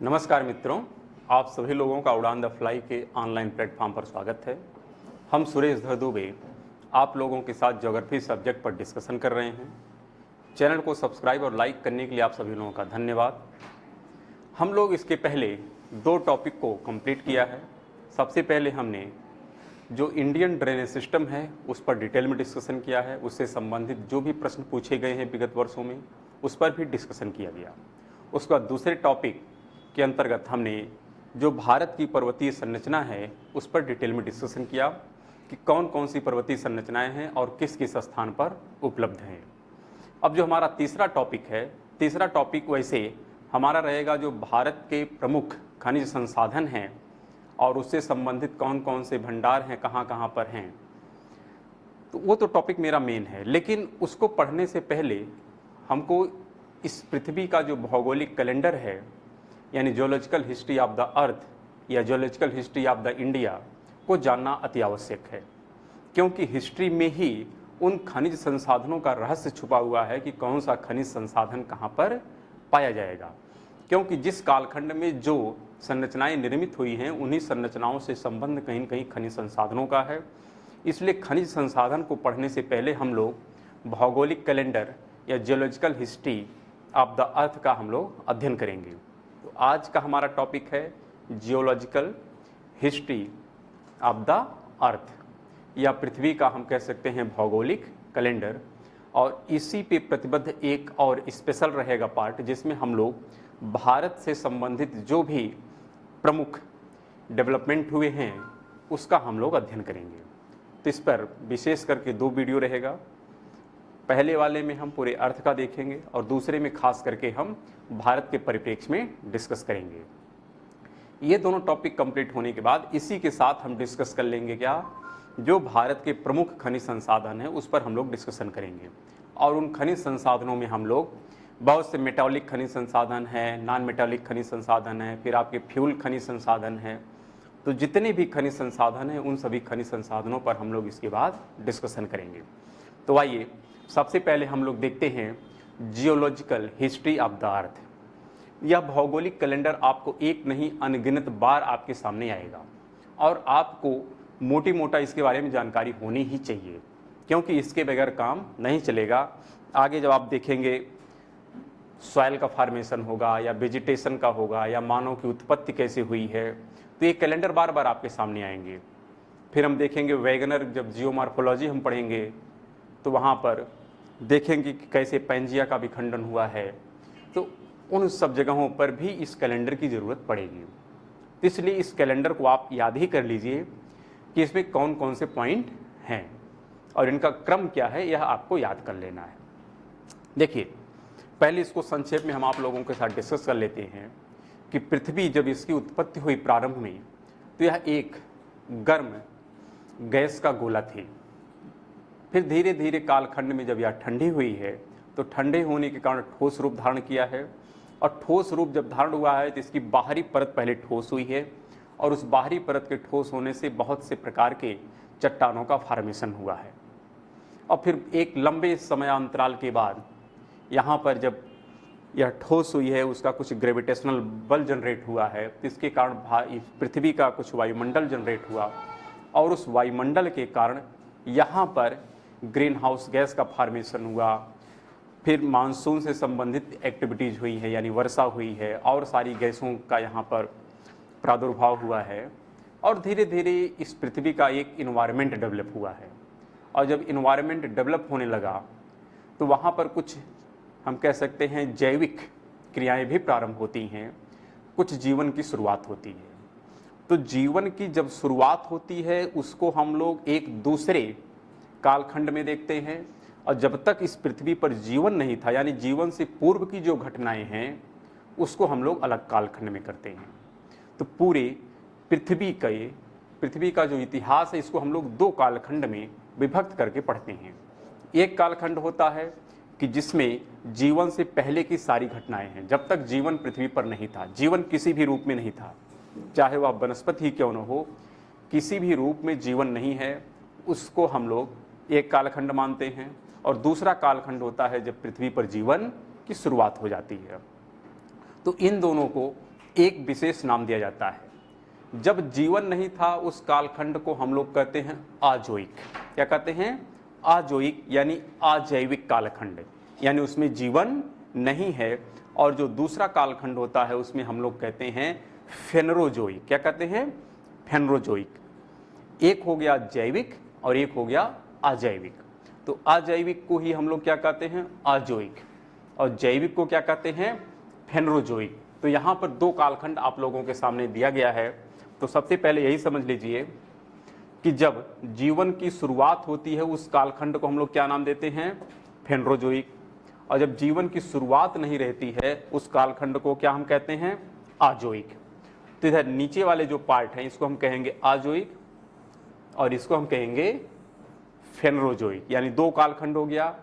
नमस्कार मित्रों, आप सभी लोगों का उड़ान द फ्लाई के ऑनलाइन प्लेटफॉर्म पर स्वागत है। हम सुरेश धर दुबे आप लोगों के साथ ज्योग्राफी सब्जेक्ट पर डिस्कशन कर रहे हैं। चैनल को सब्सक्राइब और लाइक करने के लिए आप सभी लोगों का धन्यवाद। हम लोग इसके पहले दो टॉपिक को कंप्लीट किया है। सबसे पहले हमने जो इंडियन ड्रेनेज सिस्टम है उस पर डिटेल में डिस्कशन किया है। उससे संबंधित जो भी प्रश्न पूछे गए हैं विगत वर्षों में उस पर भी डिस्कशन किया गया। उसके बाद दूसरे टॉपिक के अंतर्गत हमने जो भारत की पर्वतीय संरचना है उस पर डिटेल में डिस्कशन किया कि कौन कौन सी पर्वतीय संरचनाएं हैं और किस किस स्थान पर उपलब्ध हैं। अब जो हमारा तीसरा टॉपिक है, तीसरा टॉपिक वैसे हमारा रहेगा जो भारत के प्रमुख खनिज संसाधन हैं और उससे संबंधित कौन कौन से भंडार हैं, कहाँ कहाँ पर हैं। तो वो तो टॉपिक मेरा मेन है, लेकिन उसको पढ़ने से पहले हमको इस पृथ्वी का जो भौगोलिक कैलेंडर है यानी geological history of the earth या geological history of the India को जानना अति आवश्यक है, क्योंकि हिस्ट्री में ही उन खनिज संसाधनों का रहस्य छुपा हुआ है कि कौन सा खनिज संसाधन कहाँ पर पाया जाएगा। क्योंकि जिस कालखंड में जो संरचनाएं निर्मित हुई हैं उन्हीं संरचनाओं से संबंध कहीं न कहीं खनिज संसाधनों का है। इसलिए खनिज संसाधन को पढ़ने से पहले हम लोग भौगोलिक कैलेंडर या जियोलॉजिकल हिस्ट्री ऑफ द अर्थ का हम लोग अध्ययन करेंगे। तो आज का हमारा टॉपिक है geological history of the earth या पृथ्वी का हम कह सकते हैं भौगोलिक कैलेंडर। और इसी पे प्रतिबद्ध एक और स्पेशल रहेगा पार्ट जिसमें हम लोग भारत से संबंधित जो भी प्रमुख डेवलपमेंट हुए हैं उसका हम लोग अध्ययन करेंगे। तो इस पर विशेष करके दो वीडियो रहेगा। पहले वाले में हम पूरे अर्थ का देखेंगे और दूसरे में खास करके हम भारत के परिप्रेक्ष्य में डिस्कस करेंगे। ये दोनों टॉपिक कंप्लीट होने के बाद इसी के साथ हम डिस्कस कर लेंगे क्या जो भारत के प्रमुख खनिज संसाधन हैं उस पर हम लोग डिस्कशन करेंगे। और उन खनिज संसाधनों में हम लोग बहुत से मेटालिक खनिज संसाधन हैं, नॉन मेटालिक खनिज संसाधन हैं, फिर आपके फ्यूल खनिज संसाधन हैं। तो जितने भी खनिज संसाधन हैं उन सभी खनिज संसाधनों पर हम लोग इसके बाद डिस्कशन करेंगे। तो आइए सबसे पहले हम लोग देखते हैं जियोलॉजिकल हिस्ट्री ऑफ द अर्थ। यह भौगोलिक कैलेंडर आपको एक नहीं अनगिनत बार आपके सामने आएगा और आपको मोटी मोटा इसके बारे में जानकारी होनी ही चाहिए, क्योंकि इसके बगैर काम नहीं चलेगा। आगे जब आप देखेंगे सॉइल का फॉर्मेशन होगा या वेजिटेशन का होगा या मानव की उत्पत्ति कैसे हुई है, तो ये कैलेंडर बार बार आपके सामने आएंगे। फिर हम देखेंगे वैगनर, जब जियोमॉर्फोलॉजी हम पढ़ेंगे तो वहाँ पर देखेंगे कि कैसे पैंजिया का विखंडन हुआ है। तो उन सब जगहों पर भी इस कैलेंडर की ज़रूरत पड़ेगी। तो इसलिए इस कैलेंडर को आप याद ही कर लीजिए कि इसमें कौन कौन से पॉइंट हैं और इनका क्रम क्या है, यह आपको याद कर लेना है। देखिए, पहले इसको संक्षेप में हम आप लोगों के साथ डिस्कस कर लेते हैं कि पृथ्वी जब इसकी उत्पत्ति हुई प्रारंभ में तो यह एक गर्म गैस का गोला थी। फिर धीरे धीरे कालखंड में जब यह ठंडी हुई है तो ठंडे होने के कारण ठोस रूप धारण किया है। और ठोस रूप जब धारण हुआ है तो इसकी बाहरी परत पहले ठोस हुई है और उस बाहरी परत के ठोस होने से बहुत से प्रकार के चट्टानों का फॉर्मेशन हुआ है। और फिर एक लंबे समयांतराल के बाद यहाँ पर जब यह ठोस हुई है उसका कुछ ग्रेविटेशनल बल जनरेट हुआ है, तो इसके कारण पृथ्वी का कुछ वायुमंडल जनरेट हुआ और उस वायुमंडल के कारण यहाँ पर ग्रीन हाउस गैस का फॉर्मेशन हुआ। फिर मानसून से संबंधित एक्टिविटीज़ हुई है यानी वर्षा हुई है और सारी गैसों का यहाँ पर प्रादुर्भाव हुआ है। और धीरे धीरे इस पृथ्वी का एक इन्वायरमेंट डेवलप हुआ है। और जब इन्वायरमेंट डेवलप होने लगा तो वहाँ पर कुछ हम कह सकते हैं जैविक क्रियाएं भी प्रारंभ होती हैं, कुछ जीवन की शुरुआत होती है। तो जीवन की जब शुरुआत होती है उसको हम लोग एक दूसरे कालखंड में देखते हैं। और जब तक इस पृथ्वी पर जीवन नहीं था यानी जीवन से पूर्व की जो घटनाएं हैं उसको हम लोग अलग कालखंड में करते हैं। तो पूरे पृथ्वी का जो इतिहास है इसको हम लोग दो कालखंड में विभक्त करके पढ़ते हैं। एक कालखंड होता है कि जिसमें जीवन से पहले की सारी घटनाएं हैं, जब तक जीवन पृथ्वी पर नहीं था, जीवन किसी भी रूप में नहीं था, चाहे वह वनस्पति ही क्यों न हो, किसी भी रूप में जीवन नहीं है, उसको हम लोग एक कालखंड मानते हैं। और दूसरा कालखंड होता है जब पृथ्वी पर जीवन की शुरुआत हो जाती है। तो इन दोनों को एक विशेष नाम दिया जाता है। जब जीवन नहीं था उस कालखंड को हम लोग कहते हैं आजोइक। क्या कहते हैं? आजोइक यानी अजैविक कालखंड, यानी उसमें जीवन नहीं है। और जो दूसरा कालखंड होता है उसमें हम लोग कहते हैं फेनरोजोइक। क्या कहते हैं? फेनरोजोइक। एक हो गया जैविक और एक हो गया अजैविक। तो अजैविक को ही हम लोग क्या कहते हैं? आजोइक। और जैविक को क्या कहते हैं? फेनरोजोइक। तो यहाँ पर दो कालखंड आप लोगों के सामने दिया गया है। तो सबसे पहले यही समझ लीजिए कि जब जीवन की शुरुआत होती है उस कालखंड को हम लोग क्या नाम देते हैं? फेनरोजोइक। और जब जीवन की शुरुआत नहीं रहती है उस कालखंड को क्या हम कहते हैं? आजोइक। तो इधर नीचे वाले जो पार्ट हैं इसको हम कहेंगे आजोइक और इसको हम कहेंगे फेनरोजोइक। यानी दो कालखंड हो गया,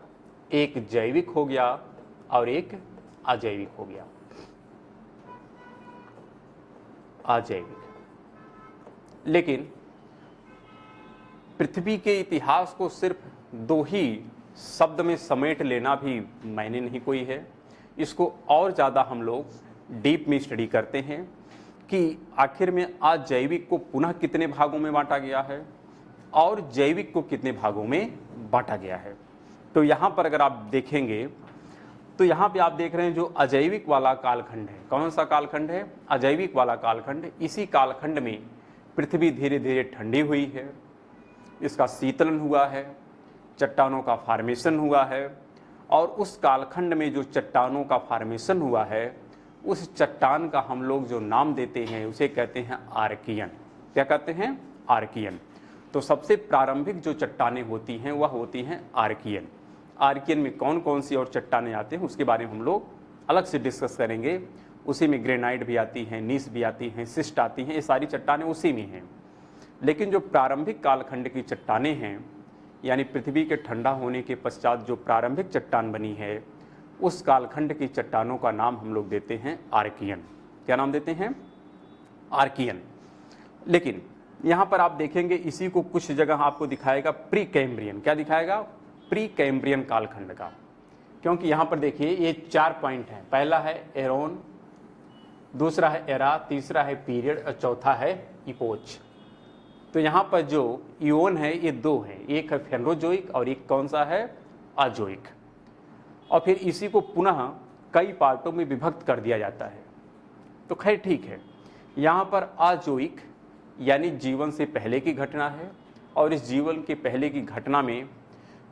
एक जैविक हो गया और एक अजैविक हो गया। अजैविक। लेकिन पृथ्वी के इतिहास को सिर्फ दो ही शब्द में समेट लेना भी मायने नहीं कोई है। इसको और ज़्यादा हम लोग डीप में स्टडी करते हैं कि आखिर में अजैविक को पुनः कितने भागों में बांटा गया है और जैविक को कितने भागों में बांटा गया है। तो यहाँ पर अगर आप देखेंगे तो यहाँ पे आप देख रहे हैं जो अजैविक वाला कालखंड है, कौन सा कालखंड है? अजैविक वाला कालखंड। इसी कालखंड में पृथ्वी धीरे धीरे ठंडी हुई है, इसका शीतलन हुआ है, चट्टानों का फॉर्मेशन हुआ है। और उस कालखंड में जो चट्टानों का फॉर्मेशन हुआ है उस चट्टान का हम लोग जो नाम देते हैं उसे कहते हैं आर्कियन। क्या कहते हैं? आर्कियन। तो सबसे प्रारंभिक जो चट्टानें होती हैं वह होती हैं आर्कियन। आर्कियन में कौन कौन सी और चट्टानें आते हैं उसके बारे में हम लोग अलग से डिस्कस करेंगे। उसी में ग्रेनाइट भी आती हैं, नीस भी आती हैं, सिस्ट आती हैं, ये सारी चट्टानें उसी में हैं। लेकिन जो प्रारंभिक कालखंड की चट्टानें हैं यानी पृथ्वी के ठंडा होने के पश्चात जो प्रारंभिक चट्टान बनी है उस कालखंड की चट्टानों का नाम हम लोग देते हैं आर्कियन। क्या नाम देते हैं? आर्कियन। लेकिन यहाँ पर आप देखेंगे इसी को कुछ जगह आपको दिखाएगा प्री कैम्ब्रियन। क्या दिखाएगा? प्री कैम्ब्रियन कालखंड का। क्योंकि यहाँ पर देखिए ये 4 पॉइंट हैं। पहला है एरोन, दूसरा है एरा, तीसरा है पीरियड और चौथा है इपोच। तो यहाँ पर जो इओन है ये 2 हैं, एक है फेनरोजोइक और एक कौन सा है? अजोइक। और फिर इसी को पुनः कई पार्टों में विभक्त कर दिया जाता है। तो खैर ठीक है, यहाँ पर अजोइक यानी जीवन से पहले की घटना है। और इस जीवन के पहले की घटना में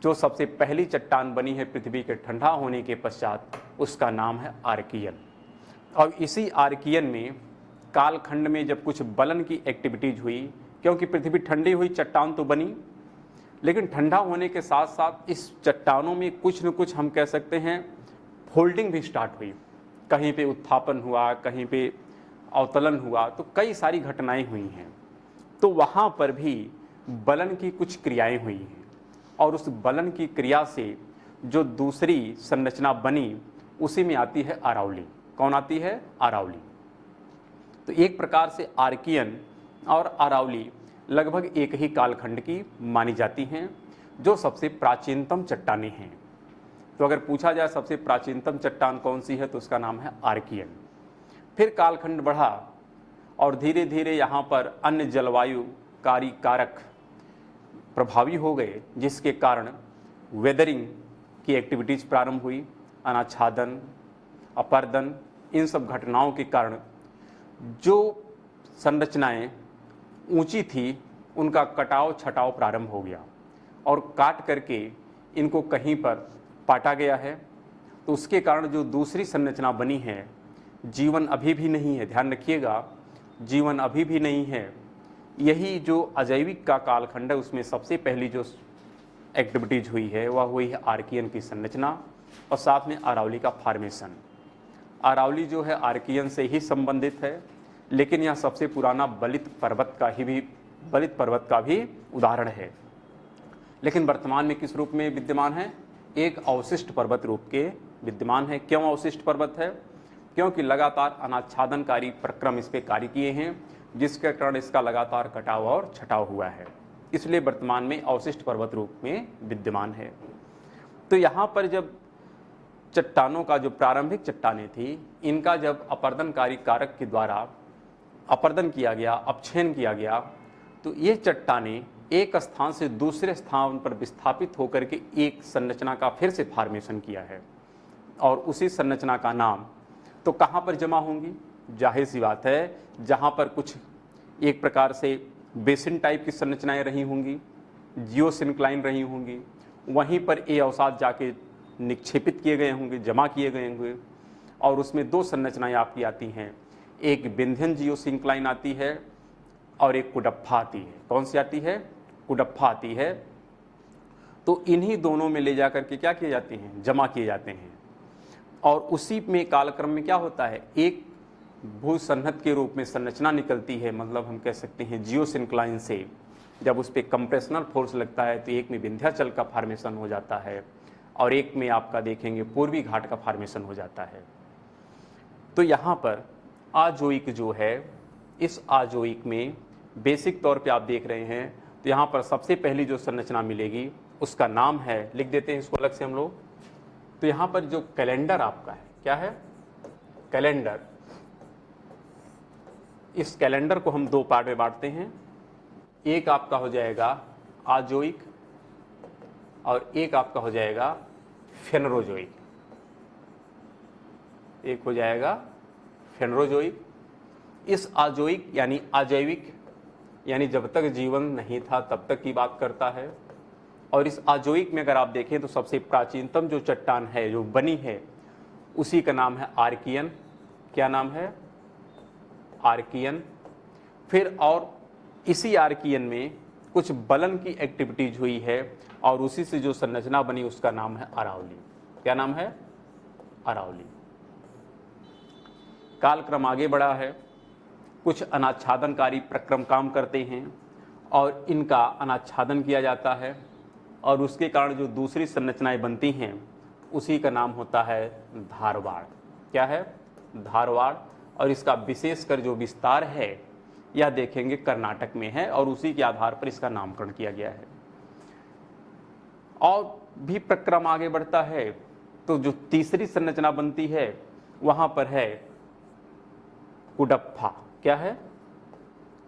जो सबसे पहली चट्टान बनी है पृथ्वी के ठंडा होने के पश्चात उसका नाम है आर्कियन। और इसी आर्कियन में कालखंड में जब कुछ बलन की एक्टिविटीज हुई, क्योंकि पृथ्वी ठंडी हुई चट्टान तो बनी, लेकिन ठंडा होने के साथ साथ इस चट्टानों में कुछ न कुछ हम कह सकते हैं फोल्डिंग भी स्टार्ट हुई। कहीं पे उत्थापन हुआ, कहीं पे अवतलन हुआ, तो कई सारी घटनाएं हुई हैं। तो वहाँ पर भी बलन की कुछ क्रियाएं हुई हैं और उस बलन की क्रिया से जो दूसरी संरचना बनी उसी में आती है अरावली। कौन आती है? अरावली। तो एक प्रकार से आर्कियन और अरावली लगभग एक ही कालखंड की मानी जाती हैं, जो सबसे प्राचीनतम चट्टानें हैं। तो अगर पूछा जाए सबसे प्राचीनतम चट्टान कौन सी है तो उसका नाम है आर्कियन। फिर कालखंड बढ़ा और धीरे धीरे यहाँ पर अन्य जलवायुकारी कारक प्रभावी हो गए, जिसके कारण वेदरिंग की एक्टिविटीज़ प्रारंभ हुई। अनाच्छादन, अपर्दन, इन सब घटनाओं के कारण जो संरचनाएं ऊंची थी उनका कटाव छटाव प्रारंभ हो गया और काट करके इनको कहीं पर पाटा गया है। तो उसके कारण जो दूसरी संरचना बनी है, जीवन अभी भी नहीं है। ध्यान रखिएगा, जीवन अभी भी नहीं है। यही जो अजैविक का कालखंड है उसमें सबसे पहली जो एक्टिविटीज हुई है वह हुई है आर्कियन की संरचना और साथ में अरावली का फॉर्मेशन। अरावली जो है आर्कियन से ही संबंधित है, लेकिन यह सबसे पुराना बलित पर्वत का भी उदाहरण है। लेकिन वर्तमान में किस रूप में विद्यमान है? एक अवशिष्ट पर्वत रूप के विद्यमान है। क्यों अवशिष्ट पर्वत है? क्योंकि लगातार अनाच्छादनकारी प्रक्रम इस पर कार्य किए हैं, जिसके कारण इसका लगातार कटाव और छटाव हुआ है, इसलिए वर्तमान में अवशिष्ट पर्वत रूप में विद्यमान है। तो यहाँ पर जब चट्टानों का जो प्रारंभिक चट्टानें थी, इनका जब अपरदनकारी कारक के द्वारा अपरदन किया गया, अपक्षयन किया गया, तो ये चट्टानें एक स्थान से दूसरे स्थान पर विस्थापित होकर के एक संरचना का फिर से फॉर्मेशन किया है। और उसी संरचना का नाम तो कहाँ पर जमा होंगी? जाहिर सी बात है, जहाँ पर कुछ एक प्रकार से बेसिन टाइप की संरचनाएं रही होंगी, जियोसिंक्लाइन रही होंगी, वहीं पर ये अवसाद जाके निक्षेपित किए गए होंगे, जमा किए गए होंगे। और उसमें दो संरचनाएं आपकी आती हैं, एक विंध्यन जियोसिंक्लाइन आती है और एक कुडप्फा आती है। कौन सी आती है? कुडप्फा आती है। तो इन्हीं दोनों में ले जाकर के क्या किए जाते हैं? जमा किए जाते हैं। और उसी में कालक्रम में क्या होता है, एक भूसन्नत के रूप में संरचना निकलती है, मतलब हम कह सकते हैं जियोसिंक्लाइन से जब उस पर कंप्रेशनल फोर्स लगता है तो एक में विंध्याचल का फॉर्मेशन हो जाता है और एक में आपका देखेंगे पूर्वी घाट का फॉर्मेशन हो जाता है। तो यहाँ पर आजोइक जो है, इस आजोइक में बेसिक तौर पे आप देख रहे हैं तो यहाँ पर सबसे पहली जो संरचना मिलेगी उसका नाम है, लिख देते हैं इसको अलग से हम लोग। तो यहाँ पर जो कैलेंडर आपका है, क्या है? कैलेंडर। इस कैलेंडर को हम दो पार्ट में बांटते हैं, एक आपका हो जाएगा आजोइक और एक आपका हो जाएगा फेनरोजोइक। एक हो जाएगा फेनरोजोइक। इस आजोइक यानी अजैविक, यानी जब तक जीवन नहीं था तब तक की बात करता है। और इस आजोइक में अगर आप देखें तो सबसे प्राचीनतम जो चट्टान है जो बनी है उसी का नाम है आर्कियन। क्या नाम है? आर्कियन। फिर और इसी आर्कियन में कुछ बलन की एक्टिविटीज हुई है और उसी से जो संरचना बनी उसका नाम है अरावली। क्या नाम है? अरावली। कालक्रम आगे बढ़ा है, कुछ अनाच्छादनकारी प्रक्रम काम करते हैं और इनका अनाच्छादन किया जाता है और उसके कारण जो दूसरी संरचनाएं बनती हैं उसी का नाम होता है धारवाड़। क्या है? धारवाड़। और इसका विशेषकर जो विस्तार है यह देखेंगे कर्नाटक में है और उसी के आधार पर इसका नामकरण किया गया है। और भी प्रक्रम आगे बढ़ता है तो जो तीसरी संरचना बनती है वहां पर है कुडप्फा। क्या है?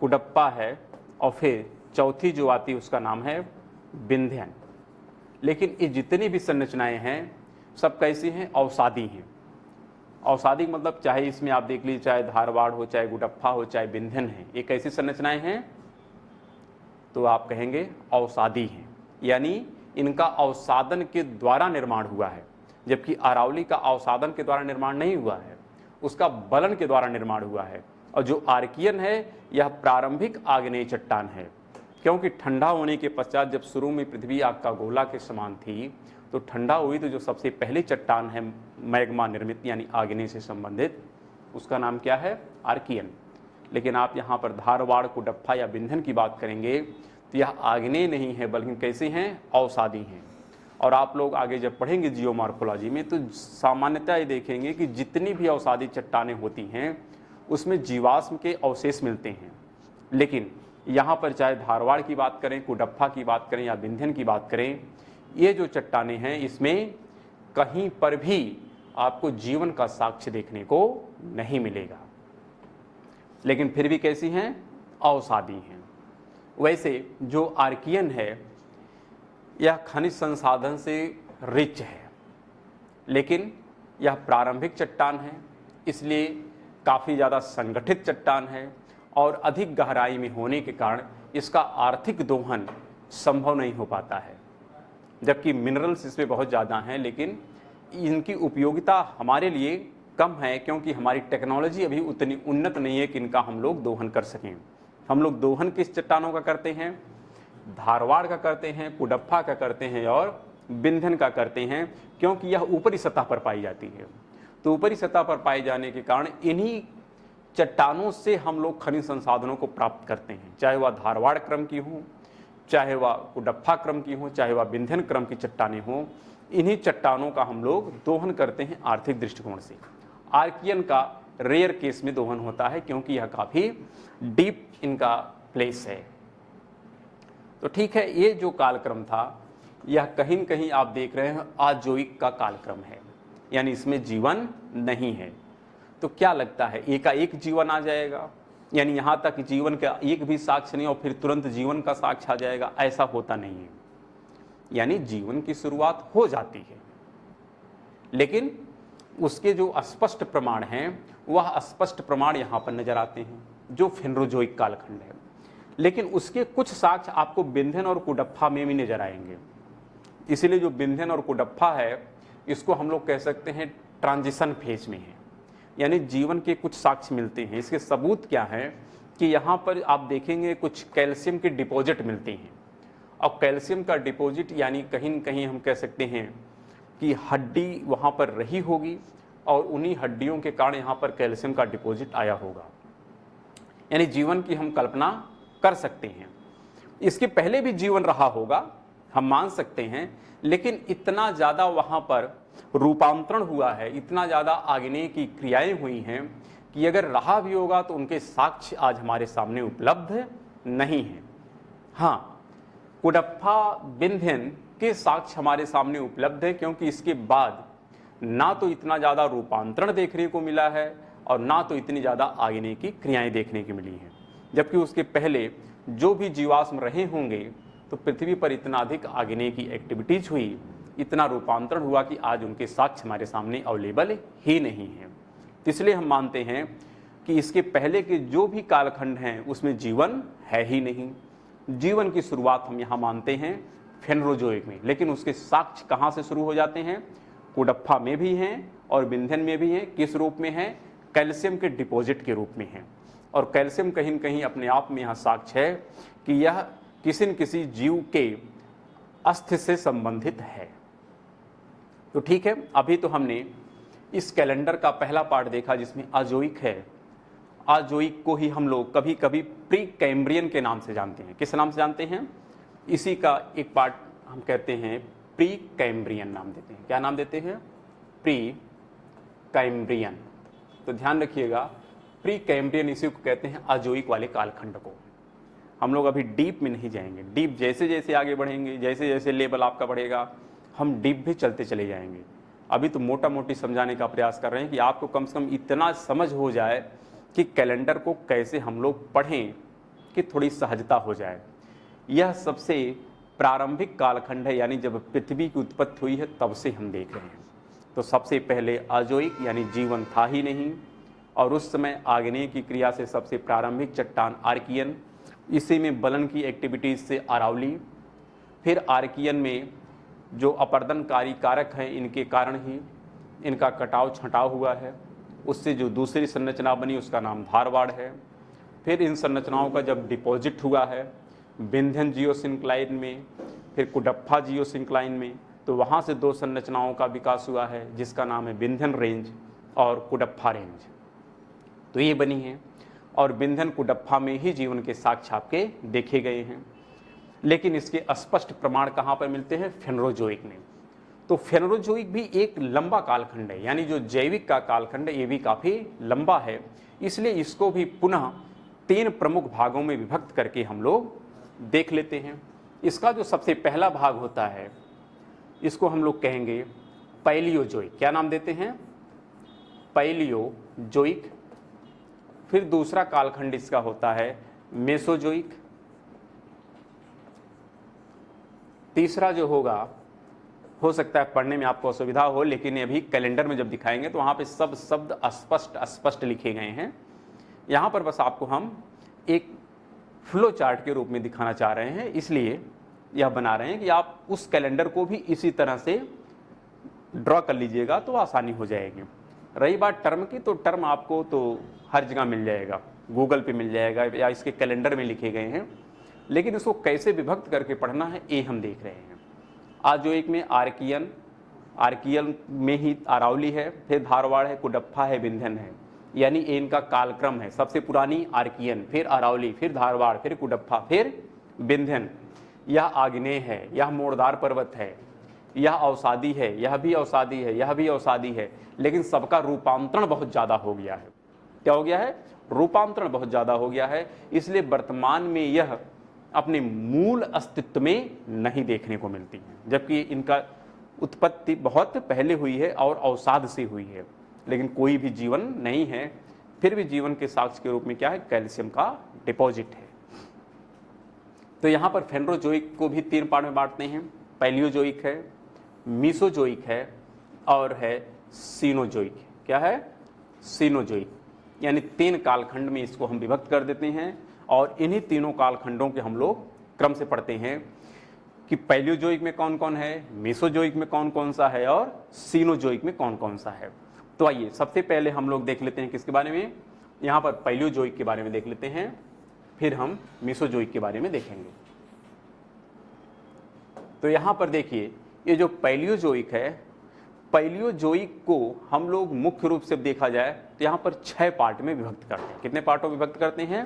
कुडप्पा है। और फिर चौथी जो आती है उसका नाम है विंध्यन। लेकिन ये जितनी भी संरचनाएं हैं सब कैसी हैं? अवसादी हैं। अवसादी मतलब चाहे इसमें आप देख लीजिए, चाहे धारवाड़ हो, चाहे गुडप्पा हो, चाहे विंध्यन है, ये कैसी संरचनाएं हैं? तो आप कहेंगे अवसादी हैं, यानी इनका अवसादन के द्वारा निर्माण हुआ है। जबकि अरावली का अवसादन के द्वारा निर्माण नहीं हुआ है, उसका बलन के द्वारा निर्माण हुआ है। और जो आर्कियन है यह प्रारंभिक आग्नेय चट्टान है, क्योंकि ठंडा होने के पश्चात जब शुरू में पृथ्वी आग का गोला के समान थी तो ठंडा हुई तो जो सबसे पहली चट्टान है मैग्मा निर्मित यानी आग्नेय से संबंधित, उसका नाम क्या है? आर्कियन। लेकिन आप यहाँ पर धारवाड़, कुडप्फा या विंध्यन की बात करेंगे तो यह आग्नेय नहीं है बल्कि कैसे हैं? अवसादी हैं। और आप लोग आगे जब पढ़ेंगे जियोमॉर्फोलॉजी में तो सामान्यतः ये देखेंगे कि जितनी भी अवसादी चट्टानें होती हैं उसमें जीवाश्म के अवशेष मिलते हैं। लेकिन यहाँ पर चाहे धारवाड़ की बात करें, कुडप्फा की बात करें या विंध्यन की बात करें, ये जो चट्टानें हैं इसमें कहीं पर भी आपको जीवन का साक्ष्य देखने को नहीं मिलेगा, लेकिन फिर भी कैसी हैं? अवसादी हैं। वैसे जो आर्कियन है यह खनिज संसाधन से रिच है, लेकिन यह प्रारंभिक चट्टान है, इसलिए काफ़ी ज़्यादा संगठित चट्टान है और अधिक गहराई में होने के कारण इसका आर्थिक दोहन संभव नहीं हो पाता है। जबकि मिनरल्स इसमें बहुत ज़्यादा हैं, लेकिन इनकी उपयोगिता हमारे लिए कम है क्योंकि हमारी टेक्नोलॉजी अभी उतनी उन्नत नहीं है कि इनका हम लोग दोहन कर सकें। हम लोग दोहन किस चट्टानों का करते हैं? धारवाड़ का करते हैं, कुडप्फा का करते हैं और विंध्यन का करते हैं, क्योंकि यह ऊपरी सतह पर पाई जाती है। तो ऊपरी सतह पर पाए जाने के कारण इन्हीं चट्टानों से हम लोग खनिज संसाधनों को प्राप्त करते हैं, चाहे वह धारवाड़ क्रम की हो, चाहे वह कुडप्फा क्रम की हो, चाहे वह विंध्यन क्रम की चट्टानें हों। इन्हीं चट्टानों का हम लोग दोहन करते हैं आर्थिक दृष्टिकोण से। आर्कियन का रेयर केस में दोहन होता है क्योंकि यह काफ़ी डीप इनका प्लेस है। तो ठीक है, ये जो कालक्रम था यह कहीं न कहीं आप देख रहे हैं आजोइक का कालक्रम है। यानी इसमें जीवन नहीं है। तो क्या लगता है एकाएक जीवन आ जाएगा, यानी यहाँ तक जीवन का एक भी साक्ष्य नहीं और फिर तुरंत जीवन का साक्ष्य आ जाएगा? ऐसा होता नहीं है। यानी जीवन की शुरुआत हो जाती है, लेकिन उसके जो अस्पष्ट प्रमाण हैं वह अस्पष्ट प्रमाण यहाँ पर नजर आते हैं, जो फेनरोजोइक कालखंड है। लेकिन उसके कुछ साक्ष्य आपको बिंध्यन और कुडप्पा में भी नजर आएंगे। इसीलिए जो बिंध्यन और कुडप्पा है, इसको हम लोग कह सकते हैं ट्रांजिशन फेज में है, यानी जीवन के कुछ साक्ष्य मिलते हैं। इसके सबूत क्या है कि यहाँ पर आप देखेंगे कुछ कैल्शियम के डिपॉजिट मिलते हैं। और कैल्शियम का डिपॉजिट यानी कहीं न कहीं हम कह सकते हैं कि हड्डी वहाँ पर रही होगी और उन्हीं हड्डियों के कारण यहाँ पर कैल्शियम का डिपॉजिट आया होगा, यानी जीवन की हम कल्पना कर सकते हैं। इसके पहले भी जीवन रहा होगा, हम मान सकते हैं, लेकिन इतना ज़्यादा वहाँ पर रूपांतरण हुआ है, इतना ज़्यादा आग्नेय की क्रियाएं हुई हैं कि अगर रहा भी होगा तो उनके साक्ष्य आज हमारे सामने उपलब्ध नहीं हैं। हाँ, कुडप्पा बिंध्यन के साक्ष्य हमारे सामने उपलब्ध है, क्योंकि इसके बाद ना तो इतना ज़्यादा रूपांतरण देखने को मिला है और ना तो इतनी ज़्यादा आग्नेय की क्रियाएं देखने की मिली हैं। जबकि उसके पहले जो भी जीवाश्म रहे होंगे तो पृथ्वी पर इतना अधिक आग्नेय की एक्टिविटीज हुई, इतना रूपांतरण हुआ कि आज उनके साक्ष्य हमारे सामने अवेलेबल ही नहीं है। तो इसलिए हम मानते हैं कि इसके पहले के जो भी कालखंड हैं उसमें जीवन है ही नहीं। जीवन की शुरुआत हम यहाँ मानते हैं फेनरोजोइक में, लेकिन उसके साक्ष्य कहाँ से शुरू हो जाते हैं? कुडप्पा में भी हैं और बिंध्यन में भी हैं। किस रूप में है? कैल्शियम के डिपॉजिट के रूप में है। और कैल्शियम कहीं न कहीं अपने आप में यहाँ साक्ष्य है कि यह किसी न किसी जीव के अस्थि से संबंधित है। तो ठीक है, अभी तो हमने इस कैलेंडर का पहला पार्ट देखा जिसमें अजोइक है। अजोइक को ही हम लोग कभी कभी प्री कैम्ब्रियन के नाम से जानते हैं। किस नाम से जानते हैं? इसी का एक पार्ट हम कहते हैं प्री कैम्ब्रियन नाम देते हैं। क्या नाम देते हैं? Pre Cambrian. तो ध्यान रखिएगा, प्री कैम्ब्रियन इसी को कहते हैं अजोइक वाले कालखंड को। हम लोग अभी डीप में नहीं जाएंगे। डीप जैसे जैसे आगे बढ़ेंगे, जैसे जैसे लेवल आपका बढ़ेगा, हम डीप भी चलते चले जाएंगे। अभी तो मोटा मोटी समझाने का प्रयास कर रहे हैं कि आपको कम से कम इतना समझ हो जाए कि कैलेंडर को कैसे हम लोग पढ़ें कि थोड़ी सहजता हो जाए। यह सबसे प्रारंभिक कालखंड है, यानी जब पृथ्वी की उत्पत्ति हुई है तब से हम देख रहे हैं। तो सबसे पहले अजोइक यानी जीवन था ही नहीं, और उस समय आग्नेय की क्रिया से सबसे प्रारंभिक चट्टान आर्कियन, इसी में बलन की एक्टिविटीज से अरावली, फिर आर्कियन में जो अपर्दनकारी कारक हैं इनके कारण ही इनका कटाव छटाव हुआ है, उससे जो दूसरी संरचना बनी उसका नाम धारवाड़ है। फिर इन संरचनाओं का जब डिपॉजिट हुआ है बिंध्यन जियोसिंक्लाइन में, फिर कुडप्पा जियोसिंक्लाइन में, तो वहाँ से दो संरचनाओं का विकास हुआ है जिसका नाम है बिंध्यन रेंज और कुडप्पा रेंज। तो ये बनी है, और बिंध्यन कुडप्पा में ही जीवन के साक्ष्य आपके देखे गए हैं। लेकिन इसके स्पष्ट प्रमाण कहाँ पर मिलते हैं? फेनरोजोइक में। तो फेनरोजोइक भी एक लंबा कालखंड है, यानी जो जैविक का कालखंड है ये भी काफ़ी लंबा है। इसलिए इसको भी पुनः 3 प्रमुख भागों में विभक्त करके हम लोग देख लेते हैं। इसका जो सबसे पहला भाग होता है इसको हम लोग कहेंगे पैलियोजोइक। क्या नाम देते हैं? पैलियोजोइक। फिर दूसरा कालखंड इसका होता है मेसोजोइक। तीसरा जो होगा, हो सकता है पढ़ने में आपको असुविधा हो, लेकिन अभी कैलेंडर में जब दिखाएंगे तो वहाँ पे सब शब्द स्पष्ट लिखे गए हैं। यहाँ पर बस आपको हम एक फ्लो चार्ट के रूप में दिखाना चाह रहे हैं, इसलिए यह बना रहे हैं कि आप उस कैलेंडर को भी इसी तरह से ड्रॉ कर लीजिएगा तो आसानी हो जाएगी। रही बात टर्म की, तो टर्म आपको तो हर जगह मिल जाएगा, गूगल पे मिल जाएगा या इसके कैलेंडर में लिखे गए हैं, लेकिन इसको कैसे विभक्त करके पढ़ना है ये हम देख रहे हैं। अजोइक में आर्कियन में ही अरावली है, फिर धारवाड़ है, कुडप्पा है, बिंध्यन है, यानी इनका कालक्रम है। सबसे पुरानी आर्कियन, फिर अरावली, फिर धारवाड़, फिर कुडप्पा, फिर बिंध्यन। यह आग्नेय है, यह मोड़दार पर्वत है, यह अवसादी है, यह भी अवसादी है, यह भी अवसादी है, लेकिन सबका रूपांतरण बहुत ज़्यादा हो गया है। क्या हो गया है? रूपांतरण बहुत ज़्यादा हो गया है। इसलिए वर्तमान में यह अपने मूल अस्तित्व में नहीं देखने को मिलती है, जबकि इनका उत्पत्ति बहुत पहले हुई है और अवसाद से हुई है, लेकिन कोई भी जीवन नहीं है, फिर भी जीवन के साक्ष्य के रूप में क्या है, कैल्शियम का डिपॉजिट है। तो यहाँ पर फेनरोजोइक को भी 3 पार्ट में बांटते हैं। पैलियोजोइक है, मीसोजोइक है और है सीनोजोइक। क्या है? सीनोजोइक। यानी 3 कालखंड में इसको हम विभक्त कर देते हैं और इन्हीं तीनों कालखंडों के हम लोग क्रम से पढ़ते हैं कि पैलियोजोइक में कौन कौन है, मीसोजोइक में कौन कौन सा है और सीनोजोइक में कौन कौन सा है। तो आइए सबसे पहले हम लोग देख लेते हैं किसके बारे में, यहाँ पर पैलियोजोइक के बारे में देख लेते हैं, फिर हम मीसोजोइक के बारे में देखेंगे। तो यहाँ पर देखिए, ये जो पैलियोजोइक है, पैलियोजोइक को हम लोग मुख्य रूप से देखा जाए तो यहाँ पर 6 पार्ट में विभक्त करते हैं। कितने पार्टों में विभक्त करते हैं?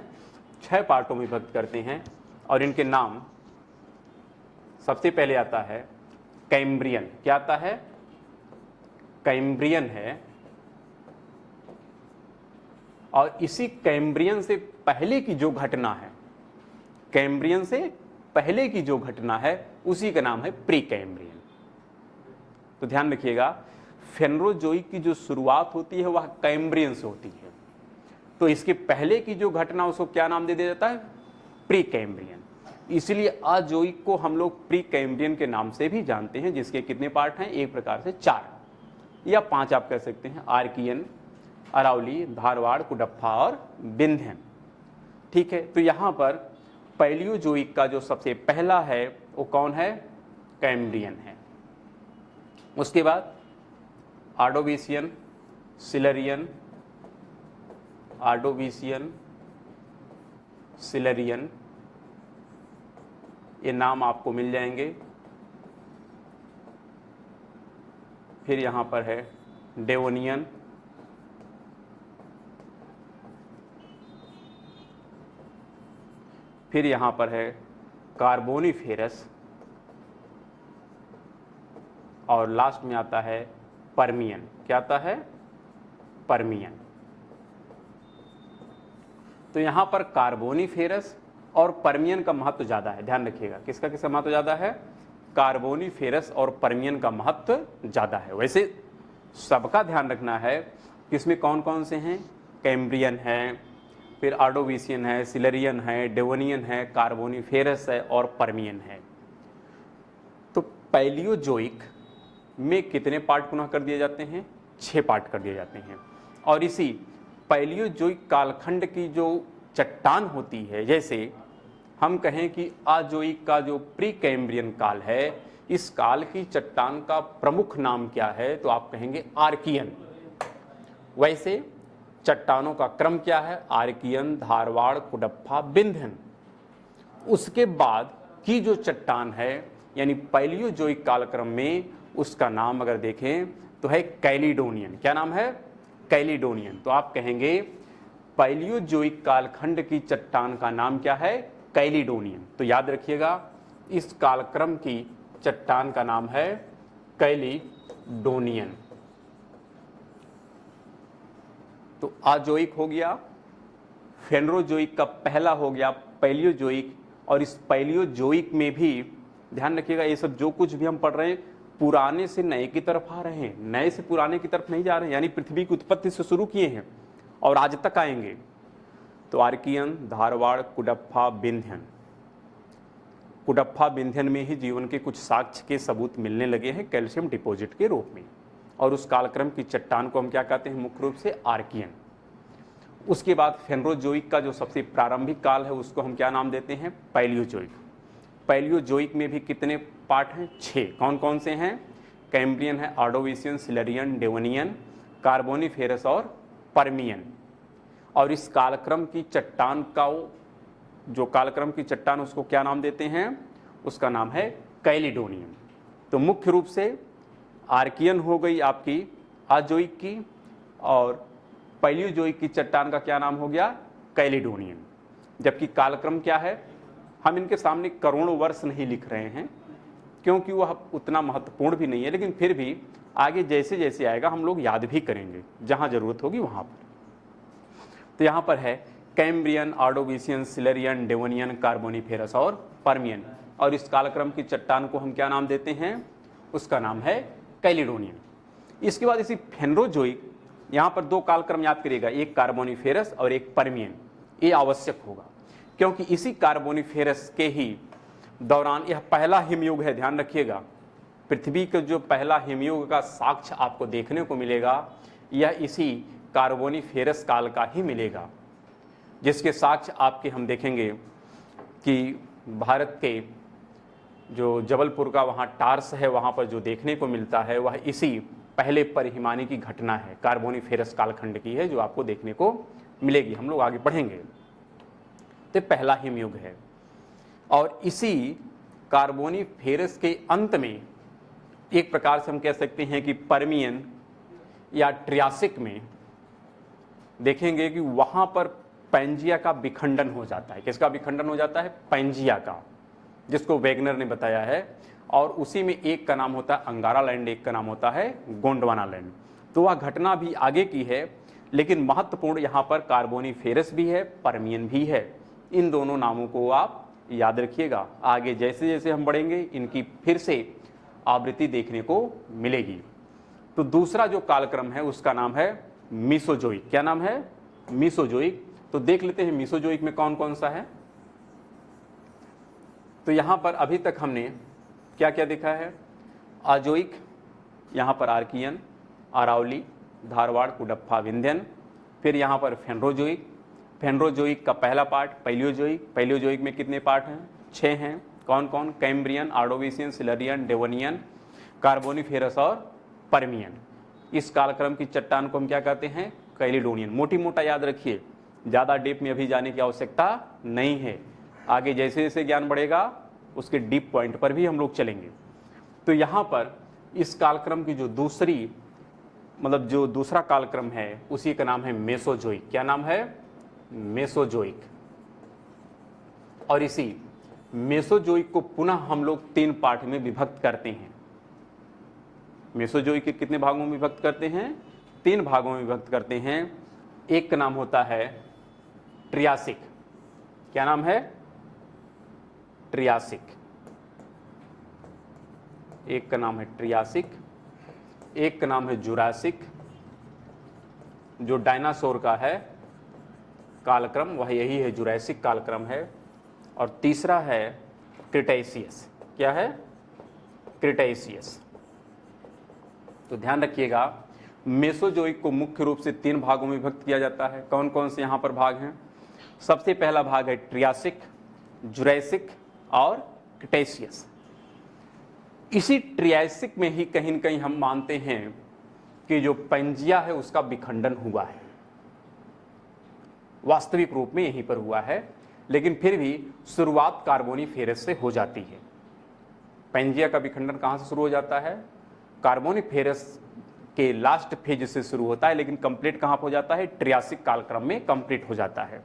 6 पार्टों में विभक्त करते हैं। और इनके नाम सबसे पहले आता है कैम्ब्रियन। क्या आता है? कैम्ब्रियन है। और इसी कैम्ब्रियन से पहले की जो घटना है, कैम्ब्रियन से पहले की जो घटना है, उसी का नाम है प्री कैम्ब्रियन। तो ध्यान रखिएगा, फेनरोजोइक की जो शुरुआत होती है वह कैम्ब्रियन से होती है। तो इसके पहले की जो घटना, उसको क्या नाम दे दिया जाता है? Pre Cambrian. इसलिए अजोइक को हम लोग प्री कैम्ब्रियन के नाम से भी जानते हैं, जिसके कितने पार्ट हैं? एक प्रकार से 4 या 5 आप कह सकते हैं। आर्कियन, अरावली, धारवाड़, कुडप्पा और विंध्यन। ठीक है, तो यहाँ पर पैलियोजोइक का जो सबसे पहला है वो कौन है? कैम्ब्रियन है। उसके बाद आर्डोविशियन, सिलरियन, आर्डोविशियन, सिलरियन, ये नाम आपको मिल जाएंगे। फिर यहाँ पर है डेवोनियन, फिर यहाँ पर है कार्बोनिफेरस और लास्ट में आता है पर्मियन। क्या आता है? पर्मियन। तो यहाँ पर कार्बोनिफेरस और पर्मियन का महत्व ज़्यादा है। ध्यान रखिएगा, किसका किसका महत्व ज़्यादा है? कार्बोनिफेरस और पर्मियन का महत्व ज़्यादा है। वैसे सबका ध्यान रखना है कि इसमें कौन कौन से हैं। कैम्ब्रियन है, फिर आर्डोविशियन है, सिलरियन है, डेवोनियन है, कार्बोनिफेरस है और पर्मियन है। तो पैलियोजोइक में कितने पार्ट पुनः कर दिए जाते हैं? 6 पार्ट कर दिए जाते हैं। और इसी पैलियोजोइक कालखंड की जो चट्टान होती है, जैसे हम कहें कि अजोइक का जो प्री कैम्ब्रियन काल है, इस काल की चट्टान का प्रमुख नाम क्या है? तो आप कहेंगे आर्कियन। वैसे चट्टानों का क्रम क्या है? आर्कियन, धारवाड़, कुडप्पा, विंध्यन। उसके बाद की जो चट्टान है, यानी पैलियोजोइक कालक्रम में, उसका नाम अगर देखें तो है कैलिडोनियन। क्या नाम है? कैलिडोनियन। तो आप कहेंगे पैलियोजोइक कालखंड की चट्टान का नाम क्या है? कैलिडोनियन। तो याद रखिएगा, इस कालक्रम की चट्टान का नाम है कैलिडोनियन। तो अजोइक हो गया, फेनरोजोइक का पहला हो गया पैलियोजोइक। और इस पैलियोजोइक में भी ध्यान रखिएगा, ये सब जो कुछ भी हम पढ़ रहे हैं पुराने से नए की तरफ आ रहे हैं, नए से पुराने की तरफ नहीं जा रहे हैं। यानी पृथ्वी की उत्पत्ति से शुरू किए हैं और आज तक आएंगे। तो आर्कियन, धारवाड़, कुडप्पा, विंध्यन। कुडप्पा, विंध्यन में ही जीवन के कुछ साक्ष्य के सबूत मिलने लगे हैं कैल्शियम डिपॉजिट के रूप में। और उस कालक्रम की चट्टान को हम क्या कहते हैं? मुख्य रूप से आर्कियन। उसके बाद फेनरोजोइक का जो सबसे प्रारंभिक काल है, उसको हम क्या नाम देते हैं? पैलियोजोइक। पैलियोजोइक में भी कितने पार्ट हैं? 6। कौन कौन से हैं? कैम्ब्रियन है, आर्डोविशियन, सिलरियन, डेवोनियन, कार्बोनिफेरस और पर्मियन। और इस कालक्रम की चट्टान का जो कालक्रम की चट्टान, उसको क्या नाम देते हैं? उसका नाम है कैलिडोनियन। तो मुख्य रूप से आर्कियन हो गई आपकी अजोइक की, और पैलियोजोइक की चट्टान का क्या नाम हो गया? कैलिडोनियन। जबकि कालक्रम क्या है, हम इनके सामने करोड़ों वर्ष नहीं लिख रहे हैं, क्योंकि वह उतना महत्वपूर्ण भी नहीं है, लेकिन फिर भी आगे जैसे जैसे आएगा हम लोग याद भी करेंगे, जहाँ ज़रूरत होगी वहाँ पर। तो यहाँ पर है कैम्ब्रियन, आर्डोविशियन, सिलरियन, डेवोनियन, कार्बोनिफेरस और पर्मियन। और इस कालक्रम की चट्टान को हम क्या नाम देते हैं? उसका नाम है कैलिडोनियन। इसके बाद इसी फेनरोजोइक, यहाँ पर दो कालक्रम याद करिएगा, एक कार्बोनिफेरस और एक पर्मियन, ये आवश्यक होगा क्योंकि इसी कार्बोनिफेरस के ही दौरान यह पहला हिमयुग है। ध्यान रखिएगा, पृथ्वी का जो पहला हिमयुग का साक्ष्य आपको देखने को मिलेगा यह इसी कार्बोनिफेरस काल का ही मिलेगा, जिसके साक्ष्य आपके हम देखेंगे कि भारत के जो जबलपुर का वहाँ टार्स है, वहाँ पर जो देखने को मिलता है वह इसी पहले परिहिमानी की घटना है, कार्बोनिफेरस कालखंड की है, जो आपको देखने को मिलेगी। हम लोग आगे पढ़ेंगे। तो पहला हिमयुग है और इसी कार्बोनिफेरस के अंत में एक प्रकार से हम कह सकते हैं कि पर्मियन या ट्रियासिक में देखेंगे कि वहाँ पर पैंजिया का विखंडन हो जाता है। किसका विखंडन हो जाता है? पैंजिया का, जिसको वेगनर ने बताया है। और उसी में एक का नाम होता है अंगारा लैंड, एक का नाम होता है गोंडवाना लैंड। तो वह घटना भी आगे की है, लेकिन महत्वपूर्ण यहाँ पर कार्बोनिफेरस भी है, पर्मियन भी है। इन दोनों नामों को आप याद रखिएगा। आगे जैसे जैसे हम बढ़ेंगे इनकी फिर से आवृत्ति देखने को मिलेगी। तो दूसरा जो कालक्रम है उसका नाम है मीसोजोइक। क्या नाम है? मीसोजोइक। तो देख लेते हैं मीसोजोइक में कौन कौन सा है। तो यहाँ पर अभी तक हमने क्या क्या देखा है? अजोइक, यहाँ पर आर्कियन, अरावली, धारवाड़, कुडप्पा, विंध्यन। फिर यहाँ पर फेनरोजोइक। फेनरोजोइक का पहला पार्ट पैलियोजोइक। पैलियोजोइक में कितने पार्ट हैं? 6 हैं। कौन कौन? कैम्ब्रियन, आर्डोविशियन, सिलरियन, डेवोनियन, कार्बोनिफेरस और पर्मियन। इस कालक्रम की चट्टान को हम क्या कहते हैं? कैलिडोनियन। मोटी मोटा याद रखिए, ज़्यादा डीप में अभी जाने की आवश्यकता नहीं है। आगे जैसे जैसे ज्ञान बढ़ेगा उसके डीप पॉइंट पर भी हम लोग चलेंगे। तो यहाँ पर इस कालक्रम की जो दूसरा कालक्रम है उसी का नाम है मेसोजोइक। क्या नाम है? मेसोजोइक। और इसी मेसोजोइक को पुनः हम लोग 3 पार्ट में विभक्त करते हैं। मेसोजोइक के कितने भागों में विभक्त करते हैं? 3 भागों में विभक्त करते हैं। एक का नाम होता है ट्रियासिक। क्या नाम है? ट्रियासिक। एक का नाम है ट्रियासिक, एक का नाम है जुरासिक, जो डायनासोर का है कालक्रम वह यही है, जुरासिक कालक्रम है। और तीसरा है क्रिटेशियस। क्या है? क्रिटेशियस। तो ध्यान रखिएगा, मेसोजोइक को मुख्य रूप से 3 भागों में विभक्त किया जाता है। कौन कौन से यहाँ पर भाग हैं? सबसे पहला भाग है ट्रियासिक, जुरासिक और क्रिटेशियस। इसी ट्रियासिक में ही कहीं न कहीं हम मानते हैं कि जो पैंजिया है उसका विखंडन हुआ है। वास्तविक रूप में यहीं पर हुआ है, लेकिन फिर भी शुरुआत कार्बोनिफेरस से हो जाती है। पैंजिया का विखंडन कहाँ से शुरू हो जाता है? कार्बोनिफेरस के लास्ट फेज से शुरू होता है, लेकिन कंप्लीट कहाँ हो जाता है? ट्रियासिक कालक्रम में कंप्लीट हो जाता है।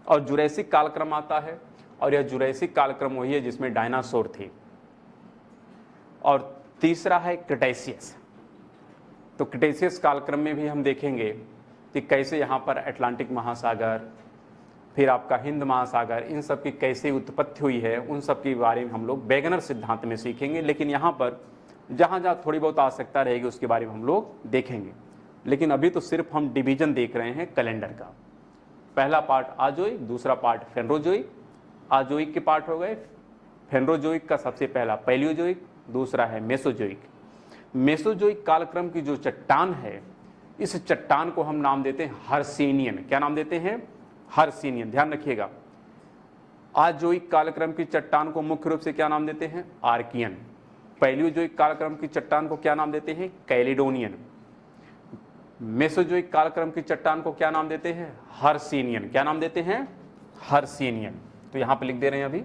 और जुरैसिक कालक्रम आता है, और यह जुरैसिक कालक्रम वही है जिसमें डायनासोर थे। और तीसरा है क्रिटेशियस। तो क्रिटेशियस कालक्रम में भी हम देखेंगे कि कैसे यहाँ पर अटलांटिक महासागर, फिर आपका हिंद महासागर, इन सब की कैसे उत्पत्ति हुई है, उन सब के बारे में हम लोग वेगनर सिद्धांत में सीखेंगे। लेकिन यहाँ पर जहाँ जहाँ थोड़ी बहुत आवश्यकता रहेगी उसके बारे में हम लोग देखेंगे। लेकिन अभी तो सिर्फ हम डिवीजन देख रहे हैं कैलेंडर का। पहला पार्ट आजोइक, दूसरा पार्ट फेनरोजोइक। आजोइक के पार्ट हो गए। फेनरोजोइक का सबसे पहला पैलियोजोइक, दूसरा है मेसोजोइक। मेसोजोइक कालक्रम की जो चट्टान है, इस चट्टान को हम नाम देते हैं हर्सिनियन। क्या नाम देते हैं? हर्सिनियन। ध्यान रखिएगा, आजोइक कालक्रम की चट्टान को मुख्य रूप से क्या नाम देते हैं? आर्कियन। पैलियोजोइक कालक्रम की चट्टान को क्या नाम देते हैं? कैलिडोनियन। मेसोजोइक कालक्रम की चट्टान को क्या नाम देते हैं? हर्सिनियन। क्या नाम देते हैं? हर्सिनियन। तो यहां पे लिख दे रहे हैं, अभी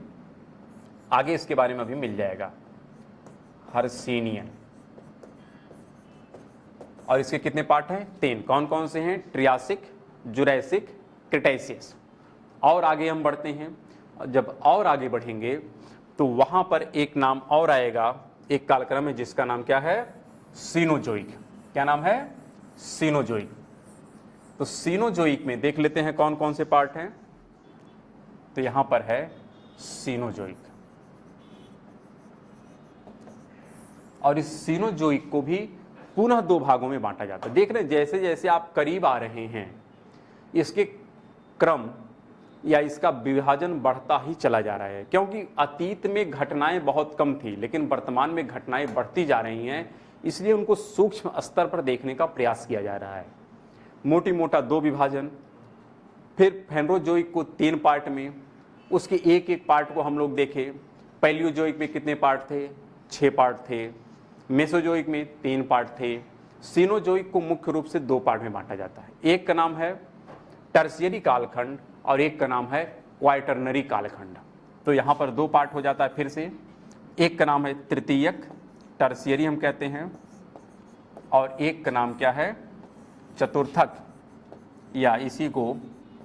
आगे इसके बारे में अभी मिल जाएगा। हर्सिनियन। और इसके कितने पार्ट हैं? 3। कौन कौन से हैं? Triassic, Jurassic, Cretaceous. और आगे हम बढ़ते हैं। जब और आगे बढ़ेंगे तो वहां पर एक नाम और आएगा, एक कालक्रम है जिसका नाम क्या है? सीनोजोइक। क्या नाम है? सीनोजोइक। तो सीनोजोइक में देख लेते हैं कौन कौन से पार्ट हैं। तो यहां पर है सीनोजोइक। और इस सीनोजोइक को भी पुनः दो भागों में बांटा जाता है। देख रहे हैं जैसे जैसे आप करीब आ रहे हैं इसके क्रम या इसका विभाजन बढ़ता ही चला जा रहा है, क्योंकि अतीत में घटनाएं बहुत कम थी लेकिन वर्तमान में घटनाएं बढ़ती जा रही हैं, इसलिए उनको सूक्ष्म स्तर पर देखने का प्रयास किया जा रहा है। मोटी मोटा दो विभाजन, फिर फेनरोजोइक को 3 पार्ट में, उसके एक एक पार्ट को हम लोग देखें। पैलियोजोइक में कितने पार्ट थे? 6 पार्ट थे। मेसोजोइक में 3 पार्ट थे। सीनोजोइक को मुख्य रूप से 2 पार्ट में बांटा जाता है। एक का नाम है टर्शियरी कालखंड और एक का नाम है क्वाटरनरी कालखंड। तो यहाँ पर 2 पार्ट हो जाता है फिर से। एक का नाम है तृतीयक, टर्शियरी हम कहते हैं, और एक का नाम क्या है? चतुर्थक, या इसी को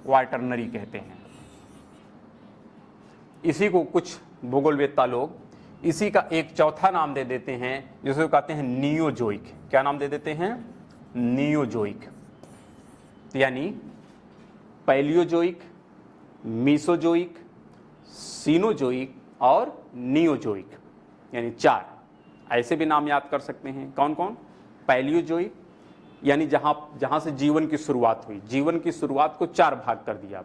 क्वाटरनरी कहते हैं। इसी को कुछ भूगोलवेत्ता लोग इसी का एक चौथा नाम दे देते हैं जिसे कहते हैं नियोजोइक। क्या नाम दे देते हैं? नियोजोइक। यानी पैलियोजोइक, मीसोजोइक, सीनोजोइक और नियोजोइक, यानी 4 ऐसे भी नाम याद कर सकते हैं। कौन कौन? पैलियोजोइक यानी जहां से जीवन की शुरुआत हुई, जीवन की शुरुआत को 4 भाग कर दिया।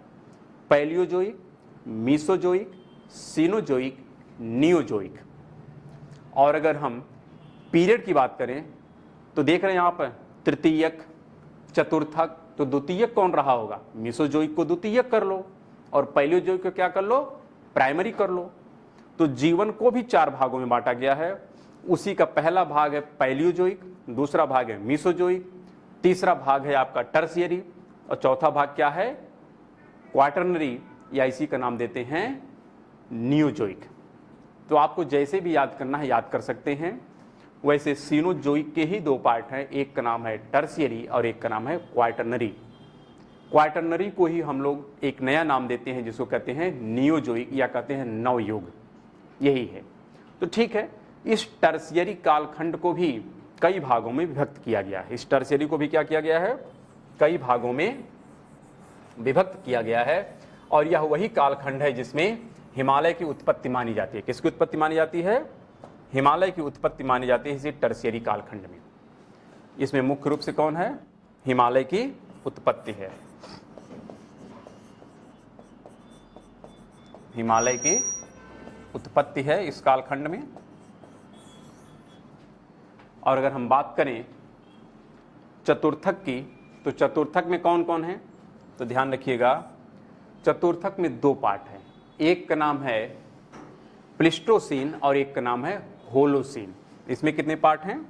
Palaeozoic, Mesozoic, Cenozoic, Neozoic. और अगर हम पीरियड की बात करें तो देख रहे हैं यहाँ पर तृतीयक, चतुर्थक, तो द्वितीयक कौन रहा होगा? मीसोजोइक को द्वितीयक कर लो और पैलियोजोइक को क्या कर लो? प्राइमरी कर लो। तो जीवन को भी 4 भागों में बांटा गया है। उसी का पहला भाग है पैलियोजोइक, दूसरा भाग है मीसोजोइक, तीसरा भाग है आपका टर्शियरी और चौथा भाग क्या है? क्वाटरनरी, या इसी का नाम देते हैं नियोजोइक। तो आपको जैसे भी याद करना है याद कर सकते हैं। वैसे सीनोजोइक के ही 2 पार्ट हैं, एक का नाम है टर्शियरी और एक का नाम है क्वाटरनरी। क्वाटरनरी को ही हम लोग एक नया नाम देते हैं जिसको कहते हैं नियोजोइक या कहते हैं नवयुग, यही है। तो ठीक है, इस टर्शियरी कालखंड को भी कई भागों में विभक्त किया गया है। इस टर्शियरी को भी क्या किया गया है? कई भागों में विभक्त किया गया है। और यह वही कालखंड है जिसमें हिमालय की उत्पत्ति मानी जाती है। किसकी उत्पत्ति मानी जाती है? हिमालय की उत्पत्ति मानी जाती है इसी टर्शियरी कालखंड में। इसमें मुख्य रूप से कौन है? हिमालय की उत्पत्ति है। हिमालय की उत्पत्ति है इस कालखंड में। और अगर हम बात करें चतुर्थक की, तो चतुर्थक में कौन कौन है? तो ध्यान रखिएगा, चतुर्थक में 2 पार्ट हैं। एक का नाम है प्लिस्टोसीन और एक का नाम है होलोसीन। इसमें कितने पार्ट हैं?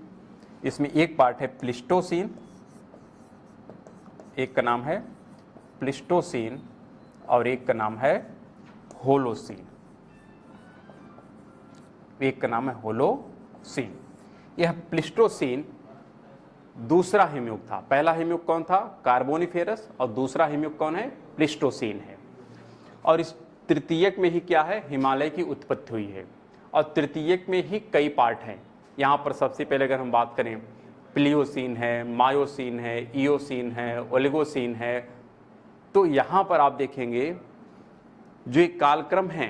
इसमें एक पार्ट है प्लिस्टोसीन, एक का नाम है प्लिस्टोसीन और एक का नाम है होलोसीन। एक का नाम है होलोसीन। यह प्लिस्टोसीन दूसरा हिमयुग था। पहला हिमयुग कौन था? कार्बोनिफेरस। और दूसरा हिमयुग कौन है? प्लिस्टोसीन है। और इस तृतीयक में ही क्या है? हिमालय की उत्पत्ति हुई है। और तृतीयक में ही कई पार्ट हैं। यहाँ पर सबसे पहले अगर हम बात करें, प्लियोसीन है, मायोसीन है, इयोसीन है, ओलिगोसीन है। तो यहाँ पर आप देखेंगे जो एक कालक्रम है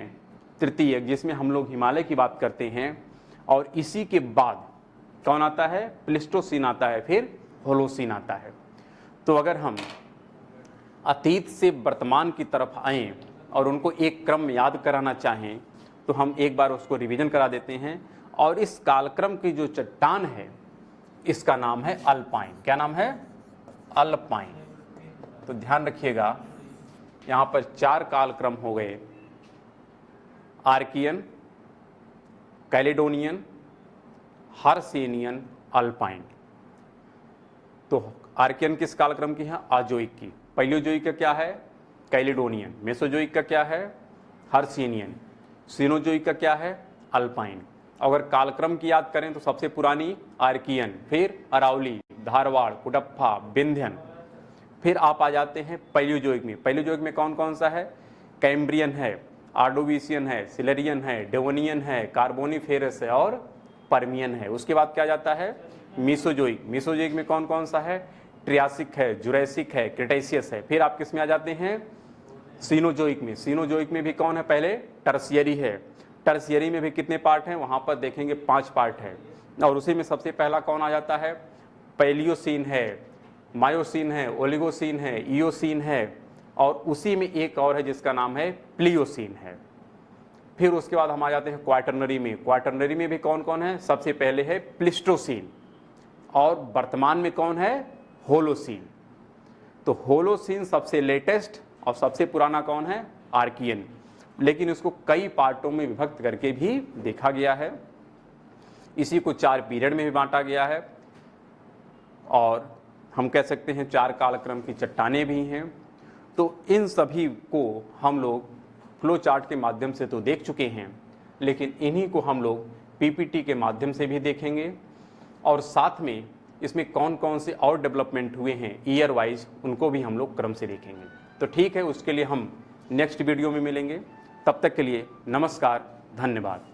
तृतीयक, जिसमें हम लोग हिमालय की बात करते हैं, और इसी के बाद कौन आता है? प्लिस्टोसीन आता है, फिर होलोसीन आता है। तो अगर हम अतीत से वर्तमान की तरफ आएँ और उनको एक क्रम में याद कराना चाहें तो हम एक बार उसको रिवीजन करा देते हैं। और इस कालक्रम की जो चट्टान है इसका नाम है अल्पाइन। क्या नाम है? अल्पाइन। तो ध्यान रखिएगा, यहाँ पर 4 कालक्रम हो गए, आर्कियन, कैलेडोनियन, हर्सेनियन, अल्पाइन। तो आर्कियन किस कालक्रम की है? आजोइक की। पैलियोजोइक का क्या है? कैलेडोनियन। मेसोजोइक का क्या है? हर्सेनियन। सीनोजोइक का क्या है? अल्पाइन। अगर कालक्रम की याद करें तो सबसे पुरानी आर्कियन, फिर अरावली, धारवाड़, कुडप्पा, विंध्यन। फिर आप आ जाते हैं पैलियोजोइक में। पैलियोजोइक में कौन कौन सा है? कैम्ब्रियन है, आर्डोविशियन है, सिलेरियन है, डेवोनियन है, कार्बोनिफेरस है और पर्मियन है। उसके बाद क्या जाता है? मीसोजोइक। मीसोजोइक में कौन कौन सा है? ट्रियासिक है, जुरैसिक है, क्रिटेशियस है। फिर आप किस में आ जाते हैं? सीनोजोइक में। सीनोजोइक में भी कौन है? पहले टर्शियरी है। टर्शियरी में भी कितने पार्ट हैं? वहाँ पर देखेंगे 5 पार्ट है। और उसी में सबसे पहला कौन आ जाता है? पैलियोसीन है, मायोसीन है, ओलिगोसीन है, इयोसीन है, और उसी में एक और है जिसका नाम है प्लियोसीन है। फिर उसके बाद हम आ जाते हैं क्वाटरनरी में। क्वाटरनरी में भी कौन कौन है? सबसे पहले है प्लिस्टोसीन, और वर्तमान में कौन है? होलोसीन। तो होलोसीन सबसे लेटेस्ट और सबसे पुराना कौन है? आर्कियन। लेकिन इसको कई पार्टों में विभक्त करके भी देखा गया है। इसी को 4 पीरियड में भी बांटा गया है, और हम कह सकते हैं 4 कालक्रम की चट्टानें भी हैं। तो इन सभी को हम लोग फ्लो चार्ट के माध्यम से तो देख चुके हैं, लेकिन इन्हीं को हम लोग पीपीटी के माध्यम से भी देखेंगे, और साथ में इसमें कौन कौन से और डेवलपमेंट हुए हैं ईयर वाइज, उनको भी हम लोग क्रम से देखेंगे। तो ठीक है, उसके लिए हम नेक्स्ट वीडियो में मिलेंगे। तब तक के लिए नमस्कार, धन्यवाद।